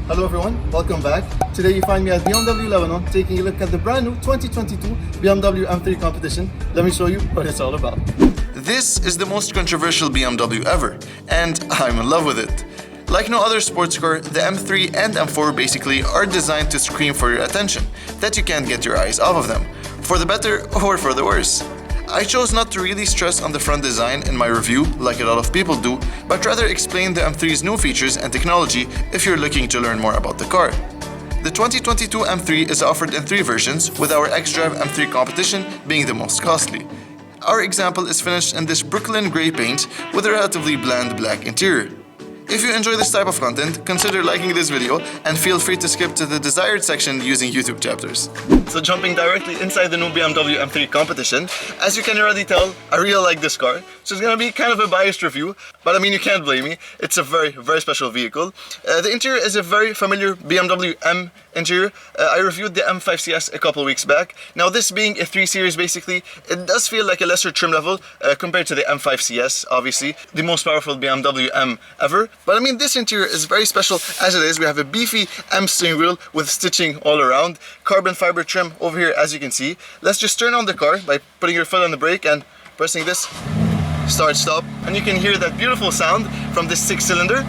Hello everyone, welcome back. Today you find me at BMW Lebanon taking a look at the brand new 2022 BMW M3 Competition. Let me show you what it's all about. This is the most controversial BMW ever, and I'm in love with it. Like no other sports car, the M3 and M4 basically are designed to scream for your attention, that you can't get your eyes off of them, for the better or for the worse. I chose not to really stress on the front design in my review, like a lot of people do, but rather explain the M3's new features and technology if you're looking to learn more about the car. The 2022 M3 is offered in 3 versions, with our xDrive M3 Competition being the most costly. Our example is finished in this Brooklyn grey paint with a relatively bland black interior. If you enjoy this type of content, consider liking this video and feel free to skip to the desired section using YouTube chapters. So jumping directly inside the new BMW M3 Competition, as you can already tell, I really like this car. So it's gonna be kind of a biased review, but I mean, you can't blame me. It's a very, very special vehicle. The interior is a very familiar BMW M interior. I reviewed the M5 CS a couple weeks back. Now this being a 3 Series basically, it does feel like a lesser trim level compared to the M5 CS, obviously, the most powerful BMW M ever. But I mean, this interior is very special as it is. We have a beefy M steering wheel with stitching all around, carbon fiber trim over here as you can see. Let's just turn on the car by putting your foot on the brake and pressing this start stop, and you can hear that beautiful sound from this 6-cylinder.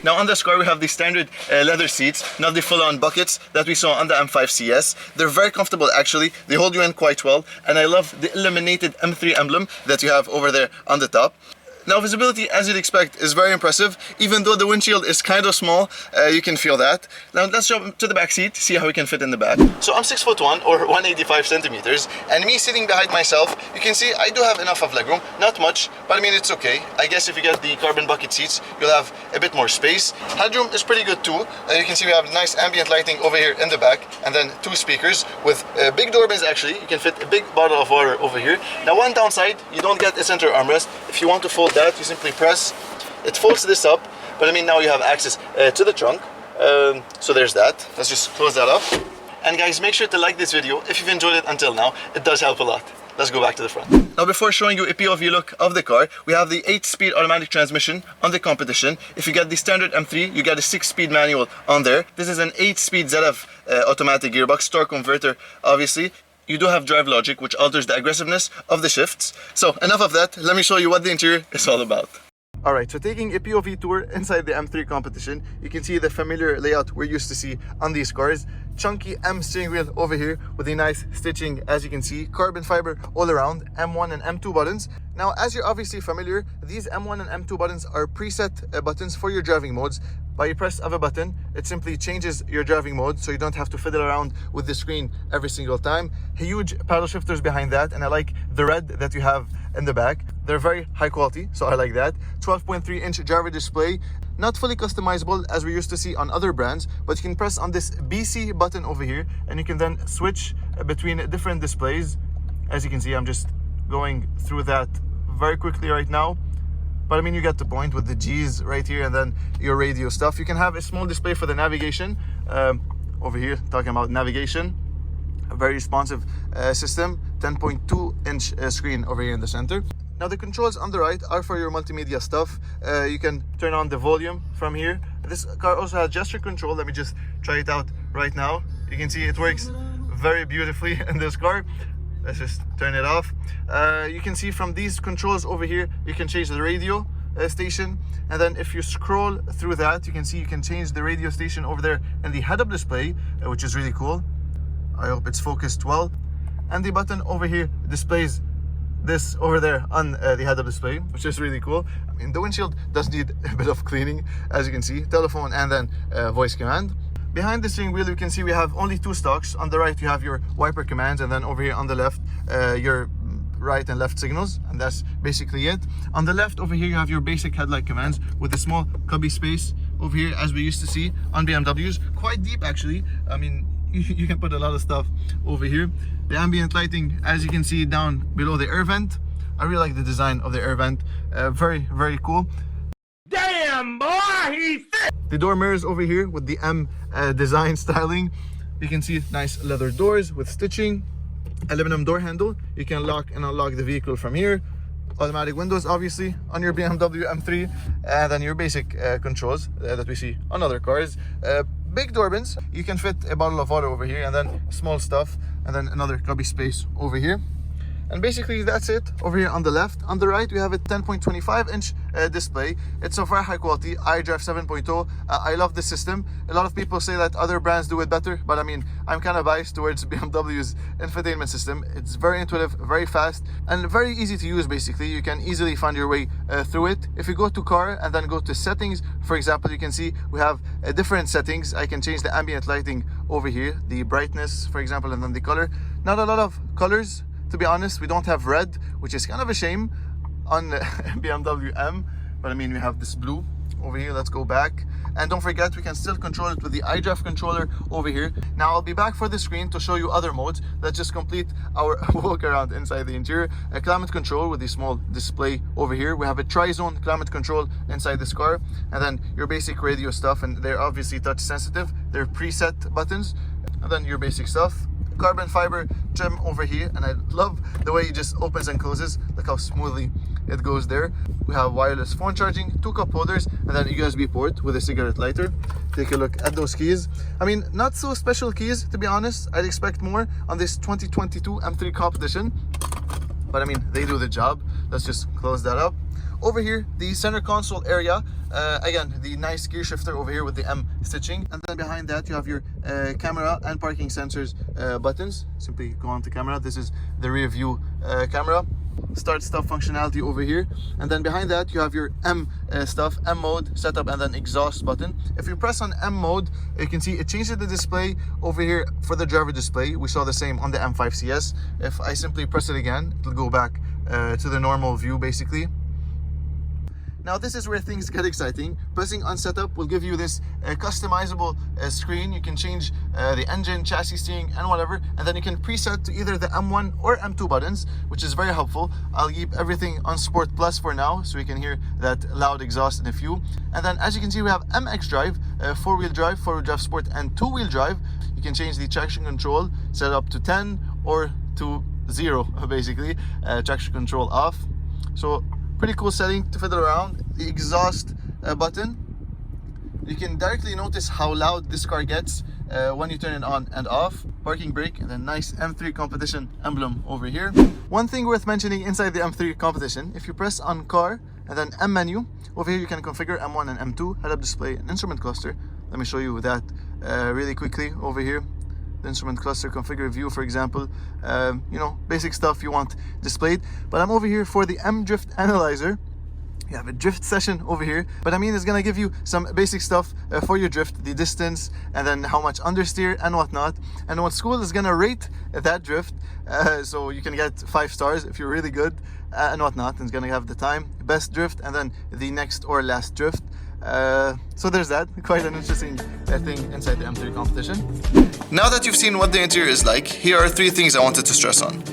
Now on this car we have the standard leather seats, not the full-on buckets that we saw on the M5 CS. They're very comfortable actually, they hold you in quite well, and I love the illuminated M3 emblem that you have over there on the top. Now visibility, as you'd expect, is very impressive. Even though the windshield is kind of small, you can feel that. Now let's jump to the back seat, see how we can fit in the back. So I'm 6'1" or 185 centimeters, and me sitting behind myself, you can see I do have enough of legroom. Not much, but I mean it's okay. I guess if you get the carbon bucket seats, you'll have a bit more space. Headroom is pretty good too. You can see we have nice ambient lighting over here in the back, and then 2 speakers with big door bins actually. You can fit a big bottle of water over here. Now one downside, you don't get a center armrest. If you want to fold that, you simply press, it folds this up, but I mean now you have access to the trunk, so there's that. Let's just close that up. And guys, make sure to like this video if you've enjoyed it until now. It does help a lot. Let's go back to the front. Now before showing you a POV look of the car, we have the 8-speed automatic transmission on the Competition. If you get the standard M3, you get a 6-speed manual on there. This is an 8-speed ZF automatic gearbox, torque converter obviously. You do have DriveLogic, which alters the aggressiveness of the shifts. So enough of that, let me show you what the interior is all about. Alright, so taking a POV tour inside the M3 Competition, you can see the familiar layout we're used to see on these cars. Chunky M steering wheel over here with a nice stitching, as you can see, carbon fiber all around, M1 and M2 buttons. Now, as you're obviously familiar, these M1 and M2 buttons are preset buttons for your driving modes. By a press of a button, it simply changes your driving mode, so you don't have to fiddle around with the screen every single time. Huge paddle shifters behind that, and I like the red that you have in the back. They're very high quality, so I like that. 12.3-inch driver display, not fully customizable as we used to see on other brands, but you can press on this BC button over here, and you can then switch between different displays. As you can see, I'm just going through that very quickly right now. But I mean, you get the point with the G's right here, and then your radio stuff. You can have a small display for the navigation. Over here, talking about navigation. A very responsive system. 10.2-inch screen over here in the center. Now the controls on the right are for your multimedia stuff. You can turn on the volume from here. This car also has gesture control. Let me just try it out right now. You can see it works very beautifully in this car. Let's just turn it off. You can see from these controls over here, you can change the radio station. And then if you scroll through that, you can see you can change the radio station over there in the head-up display, which is really cool. I hope it's focused well. And the button over here displays this over there on the head-up display, which is really cool. I mean, the windshield does need a bit of cleaning, as you can see. Telephone and then voice command. Behind the steering wheel, you can see we have only 2 stalks. On the right, you have your wiper commands, and then over here on the left, your right and left signals, and that's basically it. On the left over here, you have your basic headlight commands with a small cubby space over here, as we used to see on BMWs. Quite deep, actually. I mean, you can put a lot of stuff over here. The ambient lighting, as you can see down below the air vent. I really like the design of the air vent. Very, very cool. him, boy! He's thick! The door mirrors over here with the M design styling. You can see nice leather doors with stitching, aluminum door handle. You can lock and unlock the vehicle from here. Automatic windows, obviously, on your BMW M3, and then your basic controls that we see on other cars. Big door bins. You can fit a bottle of water over here, and then small stuff, and then another cubby space over here. And basically that's it over here on the left. On the right, we have a 10.25-inch display. It's of very high quality, iDrive 7.0. I love this system. A lot of people say that other brands do it better, but I mean, I'm kind of biased towards BMW's infotainment system. It's very intuitive, very fast, and very easy to use. Basically, you can easily find your way through it. If you go to car and then go to settings, for example, you can see we have different settings. I can change the ambient lighting over here, the brightness, for example, and then the color. Not a lot of colors, to be honest. We don't have red, which is kind of a shame on BMW M, but I mean, we have this blue over here. Let's go back, and don't forget, we can still control it with the iDrive controller over here. Now I'll be back for the screen to show you other modes. Let's just complete our walk around inside the interior. A climate control with the small display over here. We have a tri-zone climate control inside this car, and then your basic radio stuff, and they're obviously touch sensitive. They're preset buttons, and then your basic stuff. Carbon fiber trim over here, and I love the way it just opens and closes. Look how smoothly it goes there. We have wireless phone charging, 2 cup holders, and then a USB port with a cigarette lighter. Take a look at those keys. I mean, not so special keys, to be honest. I'd expect more on this 2022 M3 Competition, but I mean, they do the job. Let's just close that up. Over here, the center console area. Again, the nice gear shifter over here with the M stitching, and then behind that you have your camera and parking sensors buttons. Simply go on to camera. This is the rear view camera. Start stop functionality over here, and then behind that you have your M stuff, M mode setup, and then exhaust button. If you press on M mode, you can see it changes the display over here for the driver display. We saw the same on the M5 CS. If I simply press it again, it'll go back to the normal view basically. Now this is where things get exciting. Pressing on setup will give you this customizable screen. You can change the engine, chassis, steering, and whatever, and then you can preset to either the M1 or M2 buttons, which is very helpful. I'll keep everything on Sport Plus for now, so you can hear that loud exhaust in a few. And then as you can see, we have xDrive, 4-wheel drive, 4-wheel drive sport, and 2-wheel drive. You can change the traction control, set it up to 10 or to 0, basically. Traction control off. So pretty cool setting to fiddle around. The exhaust button, you can directly notice how loud this car gets when you turn it on and off. Parking brake, and then nice M3 Competition emblem over here. One thing worth mentioning inside the M3 Competition, if you press on car and then M menu, over here you can configure M1 and M2, head-up display, and instrument cluster. Let me show you that really quickly over here. The instrument cluster, configure view, for example, you know, basic stuff you want displayed. But I'm over here for the M drift analyzer. You have a drift session over here, but I mean, it's gonna give you some basic stuff for your drift, the distance, and then how much understeer and whatnot. And what's cool is gonna rate that drift, so you can get 5 stars if you're really good and whatnot. And it's gonna have the time, best drift, and then the next or last drift. So there's that. Quite an interesting thing inside the M3 Competition. Now that you've seen what the interior is like, here are 3 things I wanted to stress on.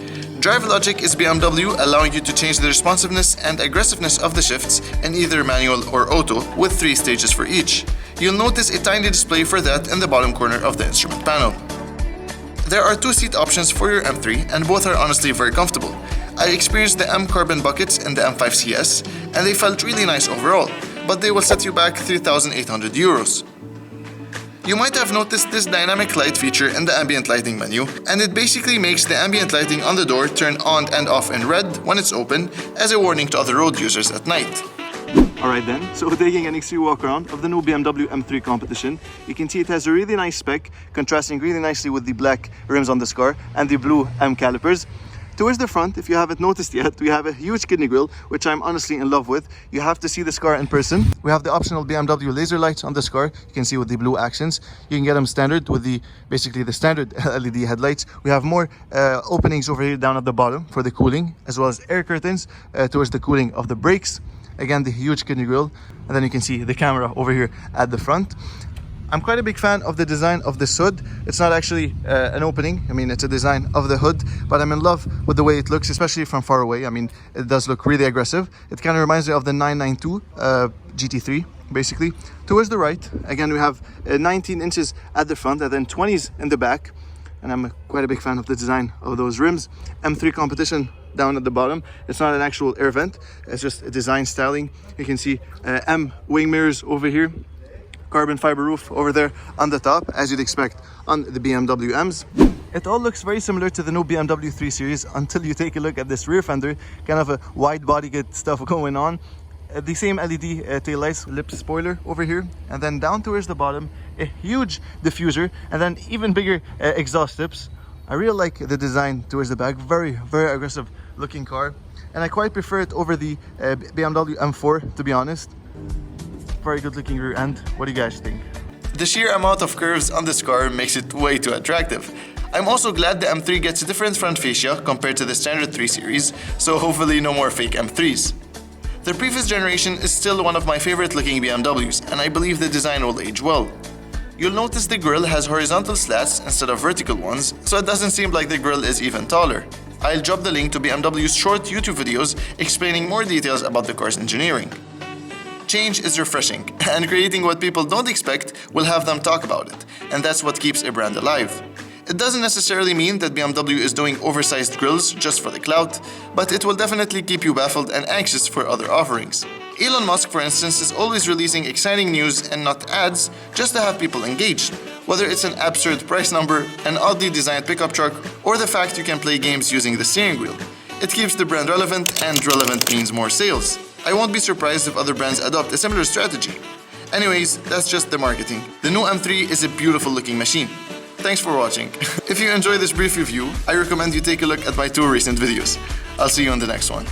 DriveLogic is BMW, allowing you to change the responsiveness and aggressiveness of the shifts in either manual or auto, with 3 stages for each. You'll notice a tiny display for that in the bottom corner of the instrument panel. There are 2 seat options for your M3, and both are honestly very comfortable. I experienced the M carbon buckets in the M5 CS, and they felt really nice overall, but they will set you back €3,800. You might have noticed this dynamic light feature in the ambient lighting menu, and it basically makes the ambient lighting on the door turn on and off in red when it's open, as a warning to other road users at night. Alright then, so taking an exterior walk around of the new BMW M3 Competition, you can see it has a really nice spec, contrasting really nicely with the black rims on this car and the blue M calipers. Towards the front, if you haven't noticed yet, we have a huge kidney grille, which I'm honestly in love with. You have to see this car in person. We have the optional BMW Laserlight on this car. You can see with the blue accents. You can get them standard with basically the standard LED headlights. We have more openings over here down at the bottom for the cooling, as well as air curtains towards the cooling of the brakes. Again, the huge kidney grille, and then you can see the camera over here at the front. I'm quite a big fan of the design of this hood. It's not actually an opening. I mean, it's a design of the hood, but I'm in love with the way it looks, especially from far away. I mean, it does look really aggressive. It kind of reminds me of the 992 GT3 basically. Towards the right, again, we have 19 inches at the front and then 20s in the back. And I'm quite a big fan of the design of those rims. M3 Competition down at the bottom. It's not an actual air vent, it's just a design styling. You can see M wing mirrors over here, carbon fiber roof over there on the top, as you'd expect on the BMW M's. It all looks very similar to the new BMW 3 Series until you take a look at this rear fender, kind of a wide body kit stuff going on. The same LED taillights, lip spoiler over here, and then down towards the bottom, a huge diffuser, and then even bigger exhaust tips. I really like the design towards the back, very aggressive looking car, and I quite prefer it over the BMW M4, to be honest. Very good looking rear end. What do you guys think? The sheer amount of curves on this car makes it way too attractive. I'm also glad the M3 gets a different front fascia compared to the standard 3 Series, so hopefully no more fake M3s. The previous generation is still one of my favorite looking BMWs, and I believe the design will age well. You'll notice the grille has horizontal slats instead of vertical ones, so it doesn't seem like the grille is even taller. I'll drop the link to BMW's short YouTube videos explaining more details about the car's engineering. Change is refreshing, and creating what people don't expect will have them talk about it, and that's what keeps a brand alive. It doesn't necessarily mean that BMW is doing oversized grills just for the clout, but it will definitely keep you baffled and anxious for other offerings. Elon Musk, for instance, is always releasing exciting news and not ads just to have people engaged, whether it's an absurd price number, an oddly designed pickup truck, or the fact you can play games using the steering wheel. It keeps the brand relevant, and relevant means more sales. I won't be surprised if other brands adopt a similar strategy. Anyways, that's just the marketing. The new M3 is a beautiful looking machine. Thanks for watching. If you enjoyed this brief review, I recommend you take a look at my 2 recent videos. I'll see you on the next one.